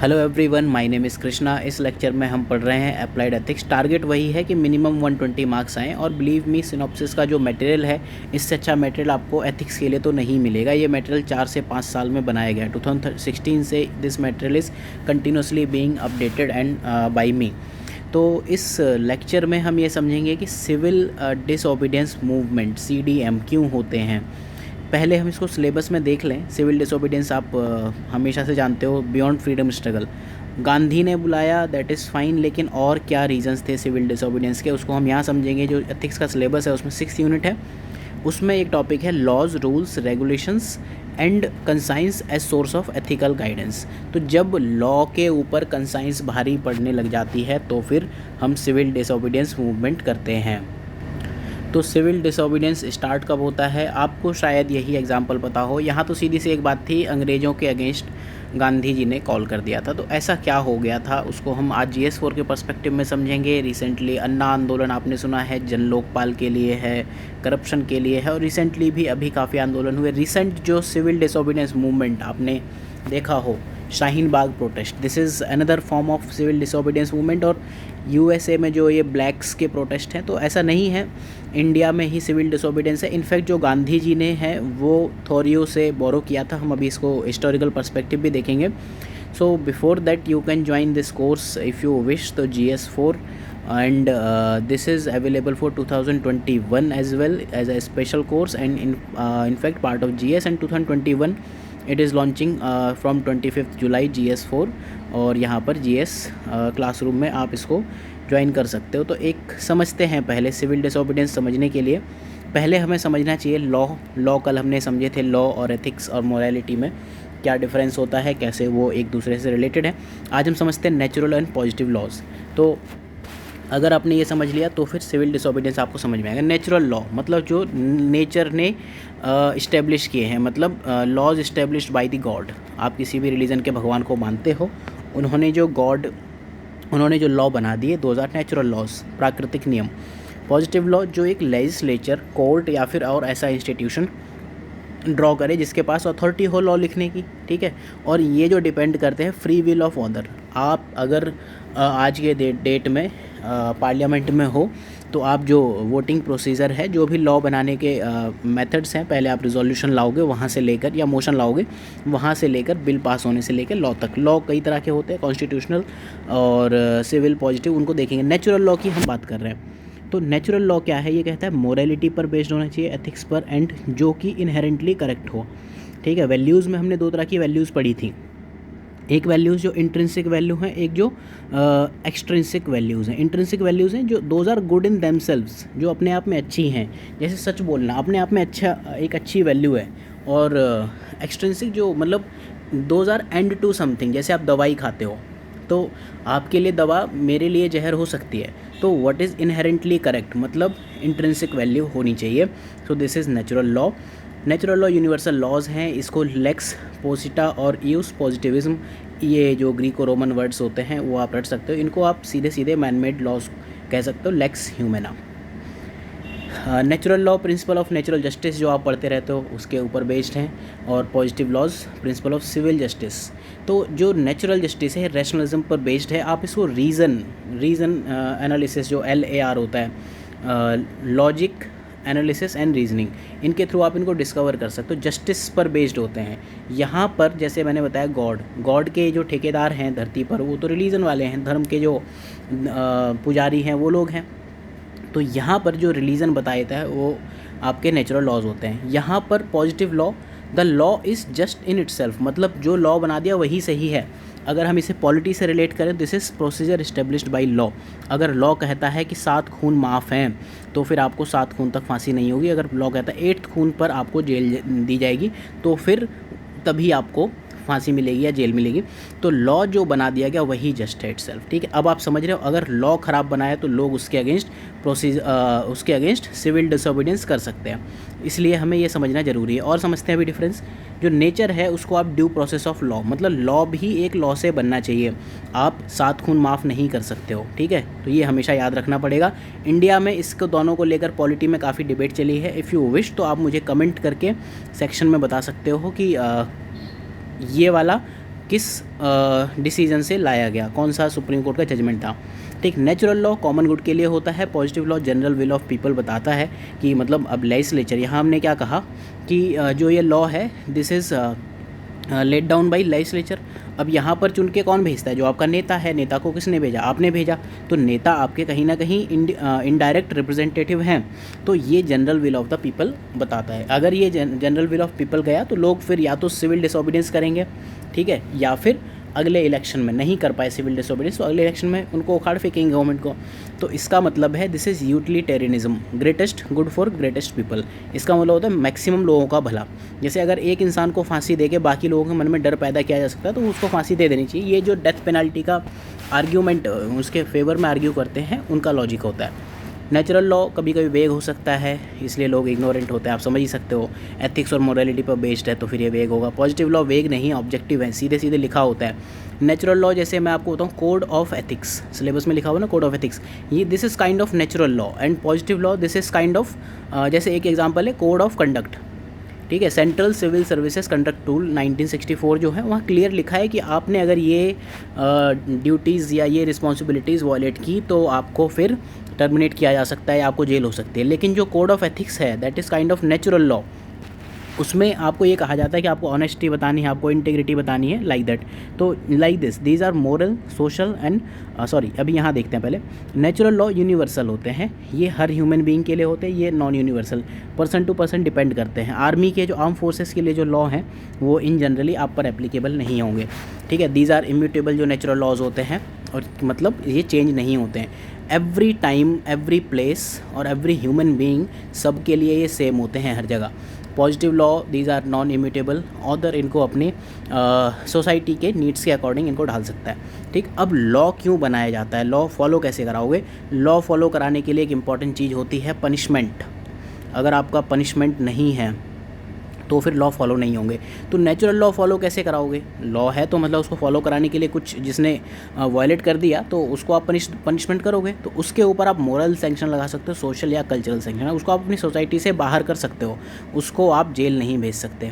Hello everyone, my name is Krishna. इस lecture में हम पढ़ रहे हैं अप्लाइड एथिक्स। टारगेट वही है कि मिनिमम 120 मार्क्स आएँ और बिलीव मी सिनॉप्सिस का जो मटेरियल है, इससे अच्छा मटेरियल आपको एथिक्स के लिए तो नहीं मिलेगा। ये मटेरियल 4 से 5 साल में बनाया गया है। 2016 से this material is continuously being updated and by me. तो इस लेक्चर में हम ये समझेंगे कि सिविल डिसओबीडियंस मूवमेंट CDM क्यों होते हैं। पहले हम इसको सिलेबस में देख लें। सिविल डिसोबीडियंस आप हमेशा से जानते हो, बियॉन्ड फ्रीडम स्ट्रगल। गांधी ने बुलाया, दैट इज़ फाइन, लेकिन और क्या रीजंस थे सिविल डिसोबीडियंस के, उसको हम यहाँ समझेंगे। जो एथिक्स का सिलेबस है उसमें 6 यूनिट है। उसमें एक टॉपिक है laws, rules, regulations and conscience as source of ethical guidance. तो जब लॉ के ऊपर कंसाइंस भारी पड़ने लग जाती है तो फिर हम सिविल डिसोबीडियंस मूवमेंट करते हैं। तो सिविल डिसोबीडियंस स्टार्ट कब होता है, आपको शायद यही एग्जांपल पता हो। यहाँ तो सीधी सी एक बात थी, अंग्रेज़ों के अगेंस्ट गांधी जी ने कॉल कर दिया था। तो ऐसा क्या हो गया था, उसको हम आज GS4 के पर्सपेक्टिव में समझेंगे। रिसेंटली अन्ना आंदोलन आपने सुना है, जन लोकपाल के लिए है, करप्शन के लिए है, और रिसेंटली भी अभी काफ़ी आंदोलन हुए। रिसेंट जो सिविल डिसोबीडियंस मूवमेंट आपने देखा हो, Shaheen Bagh protest, this is another form of civil disobedience movement. और USA में जो ये ब्लैक्स के प्रोटेस्ट हैं, तो ऐसा नहीं है, इंडिया में ही सिविल डिसोबीडियंस है। इनफैक्ट जो गांधी जी ने है वो थोरियो से बोरो किया था। हम अभी इसको हिस्टोरिकल पर्सपेक्टिव भी देखेंगे। So before that you can join this course if you wish, तो GS4 and this is available for 2021 as well as a special course, and in fact part of GS, and 2021 it is launching from 25th July GS4। और यहाँ पर GS classroom में आप इसको join कर सकते हो। तो एक समझते हैं पहले सिविल डिसोबीडियंस समझने के लिए पहले हमें समझना चाहिए लॉ कल हमने समझे थे, लॉ और एथिक्स और मोरालिटी में क्या डिफरेंस होता है, कैसे वो एक दूसरे से रिलेटेड है। आज हम समझते हैं नेचुरल एंड पॉजिटिव लॉज। तो अगर आपने ये समझ लिया तो फिर सिविल डिसोबीडियंस आपको समझ में आएगा। नेचुरल लॉ मतलब जो नेचर ने इस्टेब्लिश किए हैं, मतलब laws established by the God. आप किसी भी रिलीजन के भगवान को मानते हो, उन्होंने जो लॉ बना दिए, दोज आर नेचुरल लॉज, प्राकृतिक नियम। पॉजिटिव लॉ जो एक लेजिस्लेचर, कोर्ट या फिर और ऐसा इंस्टीट्यूशन ड्रॉ करे जिसके पास अथॉरिटी हो लॉ लिखने की, ठीक है। और ये जो डिपेंड करते हैं फ्री विल ऑफ ऑनर। आप अगर आज के डेट में पार्लियामेंट में हो तो आप जो वोटिंग प्रोसीजर है, जो भी लॉ बनाने के मेथड्स हैं, पहले आप रिजोल्यूशन लाओगे वहाँ से लेकर, या मोशन लाओगे वहाँ से लेकर, बिल पास होने से लेकर लॉ तक। लॉ कई तरह के होते हैं, कॉन्स्टिट्यूशनल और सिविल, पॉजिटिव, उनको देखेंगे। नेचुरल लॉ की हम बात कर रहे हैं। तो नेचुरल लॉ क्या है, ये कहता है मोरालिटी पर बेस्ड होना चाहिए, एथिक्स पर, एंड जो कि इनहेरेंटली करेक्ट हो, ठीक है। वैल्यूज़ में हमने 2 तरह की वैल्यूज़ पढ़ी थी। एक वैल्यूज़ जो इंट्रिंसिक वैल्यू हैं, एक जो एक्सट्रिंसिक वैल्यूज़ हैं। इंट्रिंसिक वैल्यूज़ हैं जो those are good in themselves, जो अपने आप में अच्छी हैं, जैसे सच बोलना अपने आप में एक अच्छी वैल्यू है। और एक्सट्रिंसिक जो मतलब those are end to something, जैसे आप दवाई खाते हो तो आपके लिए दवा मेरे लिए जहर हो सकती है। तो व्हाट इज़ इनहेरेंटली करेक्ट, मतलब इंट्रिंसिक वैल्यू होनी चाहिए। So this is natural law. Natural law universal laws हैं, इसको लेक्स पोसिटा और यूस पॉजिटिविज्म, ये जो ग्रीको रोमन वर्ड्स होते हैं वो आप रट सकते हो। इनको आप सीधे सीधे मैन मेड लॉज कह सकते हो, lex humana. Natural law principle of natural justice जो आप पढ़ते रहते हो उसके ऊपर बेस्ड हैं, और positive laws principle of civil justice. तो जो नेचुरल जस्टिस है रैशनलिज्म पर बेस्ड है। आप इसको रीज़न एनालिसिस जो LAR होता है, लॉजिक, एनालिसिस एंड रीजनिंग, इनके थ्रू आप इनको डिस्कवर कर सकते हो। जस्टिस पर बेस्ड होते हैं। यहाँ पर जैसे मैंने बताया गॉड के जो ठेकेदार हैं धरती पर, वो तो रिलीजन वाले हैं, धर्म के जो पुजारी हैं वो लोग हैं। तो यहाँ पर जो रिलीजन बताया जाता है वो आपके नेचुरल लॉज होते हैं। यहाँ पर positive law, the law is just in itself, मतलब जो लॉ बना दिया वही सही है। अगर हम इसे पॉलिटी से रिलेट करें, this is procedure established by law. अगर लॉ कहता है कि 7 खून माफ़ हैं तो फिर आपको 7 खून तक फांसी नहीं होगी। अगर लॉ कहता है 8th खून पर आपको जेल दी जाएगी तो फिर तभी आपको फांसी मिलेगी या जेल मिलेगी। तो लॉ जो बना दिया गया वही जस्ट है इटसेल्फ, ठीक है। अब आप समझ रहे हो, अगर लॉ ख़राब बनाया तो लोग उसके अगेंस्ट सिविल डिसोबीडियंस कर सकते हैं। इसलिए हमें ये समझना ज़रूरी है। और समझते हैं अभी डिफरेंस, जो नेचर है उसको आप ड्यू प्रोसेस ऑफ लॉ, मतलब लॉ भी एक लॉ से बनना चाहिए। आप 7 खून माफ़ नहीं कर सकते हो, ठीक है। तो ये हमेशा याद रखना पड़ेगा। इंडिया में इसको दोनों को लेकर पॉलिटी में काफ़ी डिबेट चली है। इफ़ यू विश तो आप मुझे कमेंट करके सेक्शन में बता सकते हो कि ये वाला किस डिसीजन से लाया गया, कौन सा सुप्रीम कोर्ट का जजमेंट था। ठीक, नेचुरल लॉ कॉमन गुड के लिए होता है, positive law general will of people बताता है कि मतलब अब लेजिस्लेचर, यहाँ हमने क्या कहा कि जो ये लॉ है this is laid down by legislature. अब यहाँ पर चुन के कौन भेजता है, जो आपका नेता है। नेता को किसने भेजा, आपने भेजा, तो नेता आपके कहीं ना कहीं इनडायरेक्ट रिप्रेजेंटेटिव हैं। तो ये general will of the people बताता है। अगर ये जनरल विल ऑफ पीपल गया तो लोग फिर या तो सिविल डिसोबीडियंस करेंगे, ठीक है, या फिर अगले इलेक्शन में नहीं कर पाए सिविल डिसोबीडियंस तो अगले इलेक्शन में उनको उखाड़ फेंकेंगे गवर्नमेंट को। तो इसका मतलब है this is utilitarianism, greatest good for greatest people. इसका मतलब होता है मैक्सिमम लोगों का भला। जैसे अगर एक इंसान को फांसी दे के बाकी लोगों के मन में डर पैदा किया जा सकता है तो उसको फांसी दे देनी चाहिए। ये जो डेथ पेनल्टी का आर्ग्यूमेंट उसके फेवर में आर्ग्यू करते हैं उनका लॉजिक होता है। नेचुरल लॉ कभी कभी वेग हो सकता है, इसलिए लोग इग्नोरेंट होते हैं, आप समझ ही सकते हो। एथिक्स और मोरालिटी पर बेस्ड है तो फिर ये वेग होगा। पॉजिटिव लॉ वेग नहीं, ऑब्जेक्टिव है, सीधे सीधे लिखा होता है। नेचुरल लॉ जैसे मैं आपको बताऊँ कोड ऑफ एथिक्स, सिलेबस में लिखा हुआ ना कोड ऑफ एथिक्स, ये this is kind of natural law. And positive law this is kind of, जैसे एक एग्जांपल है कोड ऑफ कंडक्ट, ठीक है, central civil services conduct tool 1964 जो है वहाँ क्लियर लिखा है कि आपने अगर ये ड्यूटीज़ या ये रिस्पॉन्सिबिलिटीज़ वॉयलेट की तो आपको फिर टर्मिनेट किया जा सकता है, आपको जेल हो सकती है। लेकिन जो कोड ऑफ एथिक्स है that is kind of natural law, उसमें आपको ये कहा जाता है कि आपको ऑनेस्टी बतानी है, आपको इंटीग्रिटी बतानी है, लाइक दैट। तो like this these are moral social and अभी यहाँ देखते हैं पहले। नेचुरल लॉ यूनिवर्सल होते हैं, ये हर ह्यूमन बीइंग के लिए होते हैं, ये non universal person to person depend करते हैं। आर्मी के जो आर्म फोर्सेस के लिए जो लॉ हैं वो इन जनरली आप पर एप्लीकेबल नहीं होंगे, ठीक है। दीज आर इम्यूटेबल जो नेचुरल लॉज होते हैं, और मतलब ये चेंज नहीं होते हैं। एवरी टाइम एवरी प्लेस और एवरी ह्यूमन बीइंग सब के लिए ये सेम होते हैं हर जगह। Positive law these are non immutable, other इनको अपने सोसाइटी के नीड्स के अकॉर्डिंग इनको ढाल सकता है, ठीक। अब लॉ क्यों बनाया जाता है, लॉ फॉलो कैसे कराओगे। लॉ फॉलो कराने के लिए एक इम्पॉर्टेंट चीज़ होती है पनिशमेंट। अगर आपका पनिशमेंट नहीं है तो फिर लॉ फॉलो नहीं होंगे। तो नेचुरल लॉ फॉलो कैसे कराओगे, लॉ है तो मतलब उसको फॉलो कराने के लिए कुछ जिसने वायलेट कर दिया तो उसको आप पनिशमेंट करोगे, तो उसके ऊपर आप मोरल सैंक्शन लगा सकते हो, सोशल या कल्चरल सैंक्शन, उसको आप अपनी सोसाइटी से बाहर कर सकते हो, उसको आप जेल नहीं भेज सकते,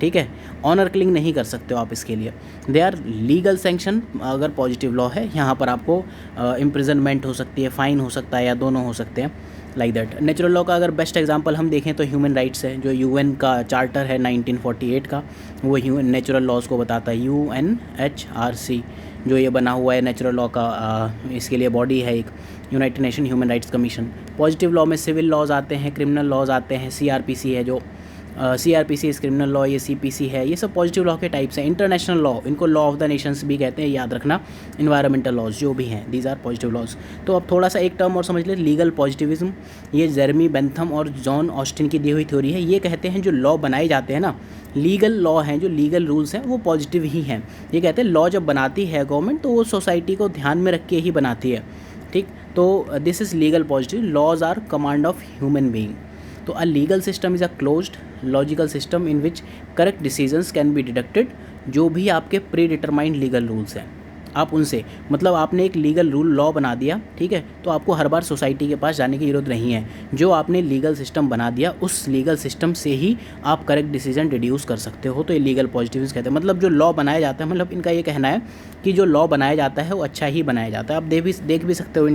ठीक है। ऑनर किलिंग नहीं कर सकते हो आप इसके लिए। They are legal sanction. अगर पॉजिटिव लॉ है यहाँ पर आपको इम्प्रिजनमेंट हो सकती है, फाइन हो सकता है, या दोनों हो सकते हैं, लाइक दैट। नेचुरल लॉ का अगर बेस्ट एग्जांपल हम देखें तो ह्यूमन राइट्स है, जो यूएन का चार्टर है 1948 का, वो नेचुरल लॉज को बताता है। UNHRC जो ये बना हुआ है नेचुरल लॉ का, इसके लिए बॉडी है एक, United nation human rights commission. Positive law में सिविल लॉज आते हैं, क्रिमिनल लॉज आते हैं, CRPC है जो CRPC इस क्रिमिनल लॉ, ये CPC है, ये सब पॉजिटिव लॉ के टाइप्स हैं। इंटरनेशनल लॉ, इनको लॉ ऑफ द नेशंस भी कहते हैं, याद रखना। इन्वायरमेंटल लॉज जो भी हैं दीज आर पॉजिटिव लॉज। तो अब थोड़ा सा एक टर्म और समझ ले, लीगल पॉजिटिविज्म। ये जेरेमी बेंथम और जॉन ऑस्टिन की दी हुई थ्योरी है। ये कहते हैं जो लॉ बनाए जाते हैं ना, लीगल लॉ हैं, जो लीगल रूल्स हैं वो पॉजिटिव ही हैं। ये कहते हैं लॉ जब बनाती है गवर्नमेंट तो वो सोसाइटी को ध्यान में रख के ही बनाती है, ठीक। तो this is legal positive. Laws are command of human being. तो a legal system is a closed logical system in which correct decisions can be deducted. जो भी आपके प्री डिटरमाइंड लीगल रूल्स हैं आप उनसे, मतलब आपने एक लीगल रूल लॉ बना दिया, ठीक है, तो आपको हर बार सोसाइटी के पास जाने की ज़रूरत नहीं है। जो आपने लीगल सिस्टम बना दिया उस लीगल सिस्टम से ही आप करेक्ट डिसीजन डिड्यूस कर सकते हो। तो ये लीगल पॉजिटिव्स कहते हैं। मतलब जो लॉ बनाया जाता है, मतलब इनका ये कहना है कि जो लॉ बनाया जाता है वो अच्छा ही बनाया जाता है। आप देख भी सकते हो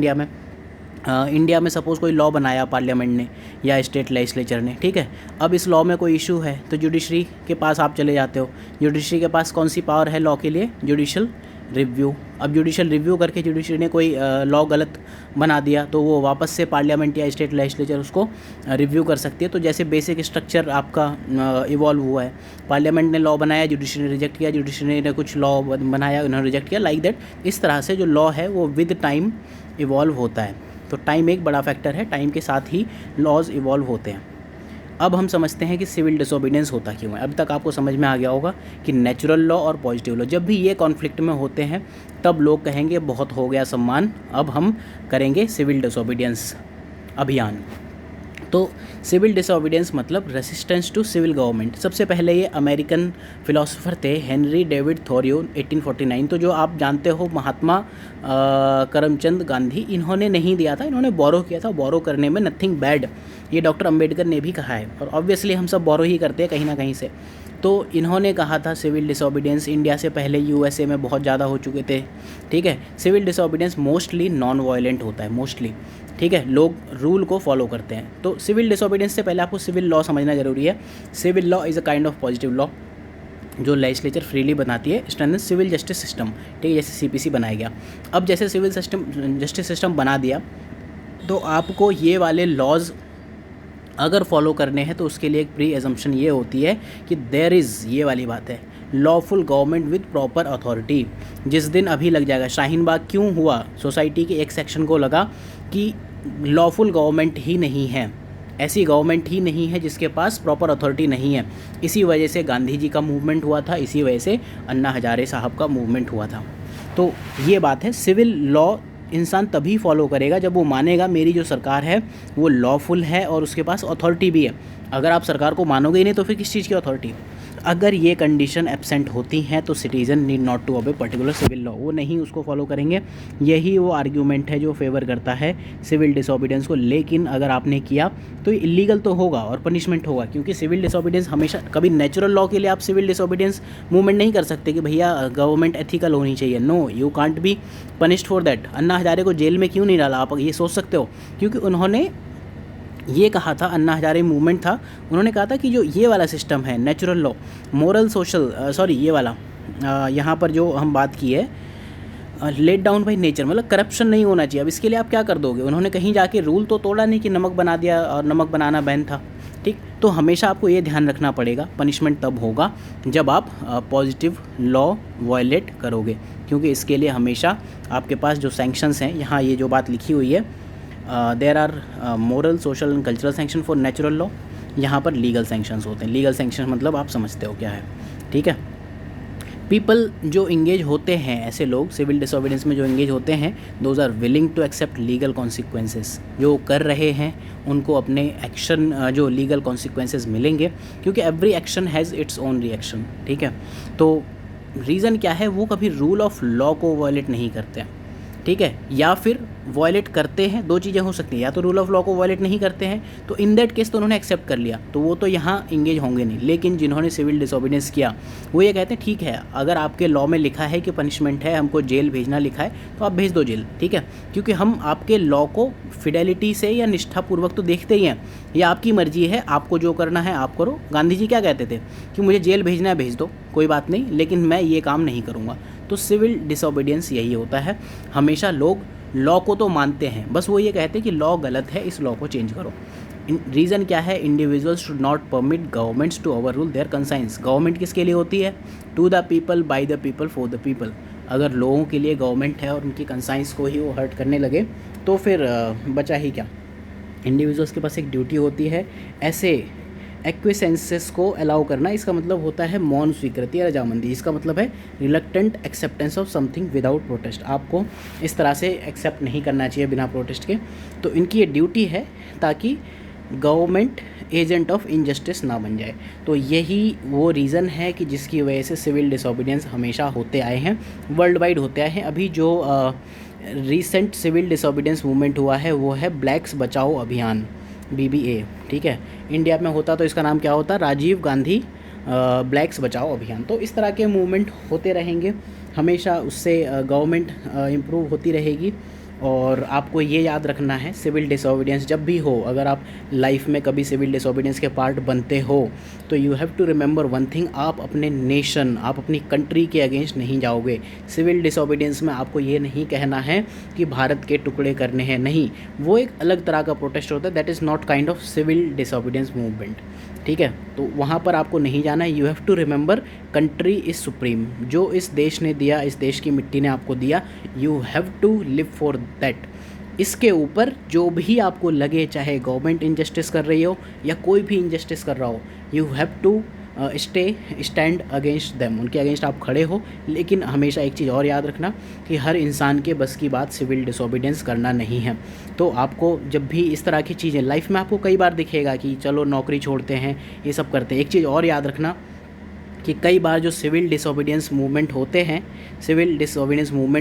इंडिया में सपोज़ कोई लॉ बनाया पार्लियामेंट ने या स्टेट लेजिस्लेचर ने, ठीक है। अब इस लॉ में कोई इशू है तो जुडिशरी के पास आप चले जाते हो। जुडिशरी के पास कौन सी पावर है लॉ के लिए, जुडिशल रिव्यू। अब जुडिशल रिव्यू करके जुडिशरी ने कोई लॉ गलत बना दिया तो वो वापस से पार्लियामेंट या स्टेट लेजिस्लेचर उसको रिव्यू कर सकती है। तो जैसे बेसिक स्ट्रक्चर आपका इवॉल्व हुआ है, पार्लियामेंट ने लॉ बनाया, जुडिशरी ने रिजेक्ट किया, जुडिशरी ने कुछ लॉ बनाया, उन्होंने रिजेक्ट किया, लाइक दैट। इस तरह से जो लॉ है वो विद टाइम इवॉल्व होता है। तो टाइम एक बड़ा फैक्टर है, टाइम के साथ ही लॉज इवॉल्व होते हैं। अब हम समझते हैं कि सिविल डिसोबीडियंस होता क्यों है। अभी तक आपको समझ में आ गया होगा कि नेचुरल लॉ और पॉजिटिव लॉ जब भी ये कॉन्फ्लिक्ट में होते हैं तब लोग कहेंगे बहुत हो गया सम्मान, अब हम करेंगे सिविल डिसोबीडियंस अभियान। तो सिविल डिसोबीडियंस मतलब रेसिस्टेंस टू सिविल गवर्नमेंट। सबसे पहले ये अमेरिकन फिलोसोफर थे हेनरी डेविड थोरियो 1849। तो जो आप जानते हो महात्मा करमचंद गांधी, इन्होंने नहीं दिया था, इन्होंने बोरो किया था। बोरो करने में नथिंग बैड, ये डॉक्टर अंबेडकर ने भी कहा है, और ऑब्वियसली हम सब बोरो ही करते हैं कहीं ना कहीं से। तो इन्होंने कहा था सिविल डिसोबीडियंस इंडिया से पहले यूएसए में बहुत ज़्यादा हो चुके थे, ठीक है। Civil disobedience mostly non violent होता है, मोस्टली, ठीक है, लोग रूल को फॉलो करते हैं। तो सिविल डिसोबीडियंस से पहले आपको सिविल लॉ समझना जरूरी है। Civil law is a kind of positive law जो लेजिस्लेचर फ्रीली बनाती है, स्ट्रेंथन सिविल जस्टिस सिस्टम, ठीक है, जैसे सीपीसी बनाया गया। अब जैसे सिविल सिस्टम जस्टिस सिस्टम बना दिया तो आपको ये वाले लॉज अगर फॉलो करने हैं तो उसके लिए एक प्री एजम्पशन ये होती है कि देयर इज़, ये वाली बात है, lawful government with proper authority. जिस दिन अभी लग जाएगा, शाहीन बाग क्यों हुआ, सोसाइटी के एक सेक्शन को लगा कि लॉफुल गवर्नमेंट ही नहीं है, ऐसी गवर्नमेंट ही नहीं है जिसके पास प्रॉपर अथॉरिटी नहीं है। इसी वजह से गांधी जी का मूवमेंट हुआ था, इसी वजह से अन्ना हजारे साहब का मूवमेंट हुआ था। तो ये बात है, सिविल लॉ इंसान तभी फॉलो करेगा जब वो मानेगा मेरी जो सरकार है वो लॉफुल है और उसके पास अथॉरिटी भी है। अगर आप सरकार को मानोगे ही नहीं तो फिर किस चीज़ की अथॉरिटी? अगर ये कंडीशन एब्सेंट होती हैं तो citizen need not to obey particular civil law, वो नहीं उसको फॉलो करेंगे। यही वो आर्ग्यूमेंट है जो फेवर करता है सिविल डिसोबीडियंस को। लेकिन अगर आपने किया तो ये इलीगल तो होगा और पनिशमेंट होगा, क्योंकि सिविल डिसोबीडियंस हमेशा, कभी नेचुरल लॉ के लिए आप सिविल डिसोबीडियंस मूवमेंट नहीं कर सकते कि भैया गवर्नमेंट एथिकल होनी चाहिए। No, you can't be punished for that. Anna Hazare को जेल में क्यों नहीं डाला, आप ये सोच सकते हो? क्योंकि उन्होंने ये कहा था, अन्ना हजारे मूवमेंट था, उन्होंने कहा था कि जो ये वाला सिस्टम है नेचुरल लॉ, मोरल सोशल, ये वाला यहाँ पर जो हम बात की है लेट डाउन बाई नेचर, मतलब करप्शन नहीं होना चाहिए। अब इसके लिए आप क्या कर दोगे? उन्होंने कहीं जाके रूल तो तोड़ा नहीं कि नमक बना दिया और नमक बनाना बैन था, ठीक। तो हमेशा आपको ये ध्यान रखना पड़ेगा, पनिशमेंट तब होगा जब आप पॉजिटिव लॉ वायलेट करोगे, क्योंकि इसके लिए हमेशा आपके पास जो सैंक्शंस हैं, यहाँ ये जो बात लिखी हुई है, there are moral social and cultural sanction for natural law, यहाँ पर लीगल सैंक्शंस होते हैं। लीगल सैंक्शन मतलब आप समझते हो क्या है, ठीक है। पीपल जो इंगेज होते हैं, ऐसे लोग सिविल डिसोबीडियंस में जो इंगेज होते हैं, those are willing to accept legal consequences. जो कर रहे हैं उनको अपने एक्शन जो लीगल कॉन्सिक्वेंसेस मिलेंगे, क्योंकि every action has its own reaction, ठीक है। तो रीज़न क्या है, वो कभी रूल ऑफ लॉ को वायलेट नहीं करते हैं, ठीक है, या फिर वायलेट करते हैं। दो चीज़ें हो सकती हैं, या तो रूल ऑफ लॉ को वायलेट नहीं करते हैं, तो इन दैट केस तो उन्होंने एक्सेप्ट कर लिया, तो वो तो यहाँ इंगेज होंगे नहीं। लेकिन जिन्होंने सिविल डिसोबीडियंस किया वो ये कहते हैं ठीक है, अगर आपके लॉ में लिखा है कि पनिशमेंट है, हमको जेल भेजना लिखा है, तो आप भेज दो जेल, ठीक है, क्योंकि हम आपके लॉ को फिडेलिटी से या निष्ठापूर्वक तो देखते ही हैं। ये आपकी मर्जी है, आपको जो करना है आप करो। गांधी जी क्या कहते थे कि मुझे जेल भेजना है भेज दो, कोई बात नहीं, लेकिन मैं ये काम नहीं करूँगा। तो सिविल डिसोबीडियंस यही होता है, हमेशा लोग लॉ को तो मानते हैं, बस वो ये कहते हैं कि लॉ गलत है, इस लॉ को चेंज करो। रीज़न क्या है, individuals should not permit governments to overrule their conscience. Government किसके लिए होती है? To the people, by the people, for the people. अगर लोगों के लिए गवर्नमेंट है और उनकी कंसाइंस को ही वो हर्ट करने लगे तो फिर बचा ही क्या। इंडिविजुअल्स के पास एक ड्यूटी होती है ऐसे एक्विसेंसेस को अलाउ करना। इसका मतलब होता है मौन स्वीकृति या रजामंदी। इसका मतलब है reluctant acceptance of something without protest. आपको इस तरह से एक्सेप्ट नहीं करना चाहिए बिना प्रोटेस्ट के। तो इनकी ये ड्यूटी है ताकि गवर्नमेंट एजेंट ऑफ इनजस्टिस ना बन जाए। तो यही वो रीज़न है कि जिसकी वजह से सिविल डिसोबीडियंस हमेशा होते आए हैं, वर्ल्ड वाइड होते आए हैं। अभी जो रीसेंट सिविल डिसोबीडियंस मूवमेंट हुआ है वो है ब्लैक्स बचाओ अभियान, BBA, ठीक है। इंडिया में होता तो इसका नाम क्या होता? राजीव गांधी ब्लैक्स बचाओ अभियान। तो इस तरह के मूवमेंट होते रहेंगे हमेशा, उससे गवर्नमेंट इम्प्रूव होती रहेगी। और आपको ये याद रखना है, सिविल डिसोबीडियंस जब भी हो, अगर आप लाइफ में कभी सिविल डिसोबीडियंस के पार्ट बनते हो तो you have to remember one thing, आप अपने नेशन, आप अपनी कंट्री के अगेंस्ट नहीं जाओगे। सिविल डिसोबीडियंस में आपको ये नहीं कहना है कि भारत के टुकड़े करने हैं, नहीं, वो एक अलग तरह का प्रोटेस्ट होता है, that is not kind of civil disobedience movement, ठीक है। तो वहाँ पर आपको नहीं जाना है। You have to remember country is supreme. जो इस देश ने दिया, इस देश की मिट्टी ने आपको दिया, you have to live for that. इसके ऊपर जो भी आपको लगे, चाहे गवर्नमेंट इनजस्टिस कर रही हो या कोई भी इनजस्टिस कर रहा हो, you have to stand against them, उनके अगेंस्ट आप खड़े हो। लेकिन हमेशा एक चीज़ और याद रखना कि हर इंसान के बस की बात सिविल डिसोबीडियंस करना नहीं है। तो आपको जब भी इस तरह की चीज़ें लाइफ में आपको कई बार दिखेगा कि चलो नौकरी छोड़ते हैं, ये सब करते हैं, एक चीज़ और याद रखना, कि कई बार जो सिविल डिसोबीडियंस मूवमेंट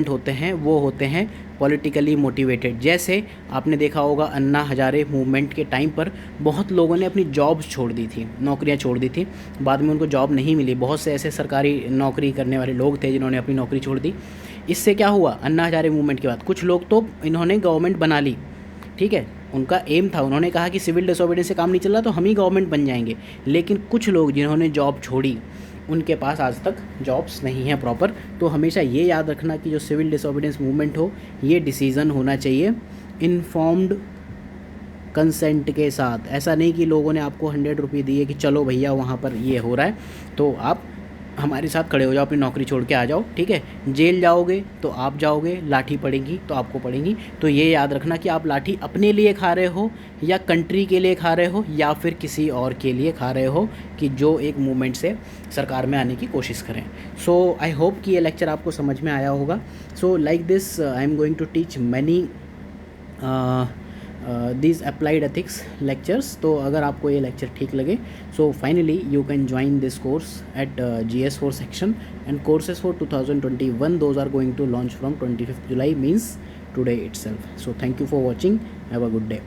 होते हैं वो होते हैं पॉलिटिकली मोटिवेटेड। जैसे आपने देखा होगा अन्ना हजारे मूवमेंट के टाइम पर बहुत लोगों ने अपनी जॉब्स छोड़ दी थी, नौकरियां छोड़ दी थी, बाद में उनको जॉब नहीं मिली। बहुत से ऐसे सरकारी नौकरी करने वाले लोग थे जिन्होंने अपनी नौकरी छोड़ दी। इससे क्या हुआ, अन्ना हजारे मूवमेंट के बाद कुछ लोग तो इन्होंने गवर्नमेंट बना ली, ठीक है, उनका एम था, उन्होंने कहा कि सिविल डिसोबीडियंस से काम नहीं चल रहा तो हम ही गवर्नमेंट बन जाएंगे। लेकिन कुछ लोग जिन्होंने जॉब छोड़ी उनके पास आज तक जॉब्स नहीं हैं प्रॉपर। तो हमेशा ये याद रखना कि जो सिविल डिसोबीडियंस मूवमेंट हो ये डिसीज़न होना चाहिए इन्फॉर्म्ड कंसेंट के साथ। ऐसा नहीं कि लोगों ने आपको 100 रुपये दिए कि चलो भैया वहाँ पर ये हो रहा है तो आप हमारे साथ खड़े हो जाओ, अपनी नौकरी छोड़ के आ जाओ, ठीक है। जेल जाओगे तो आप जाओगे, लाठी पड़ेगी तो आपको पड़ेगी। तो ये याद रखना कि आप लाठी अपने लिए खा रहे हो या कंट्री के लिए खा रहे हो या फिर किसी और के लिए खा रहे हो कि जो एक मूवमेंट से सरकार में आने की कोशिश करें। सो आई होप कि ये लेक्चर आपको समझ में आया होगा। So like this I am going to teach many these applied ethics lectures। तो अगर आपको ये लेक्चर ठीक लगे so finally you can join this course at GS4 section and courses for 2021 those are going to launch from 25th July means today itself। So thank you for watching, have a good day।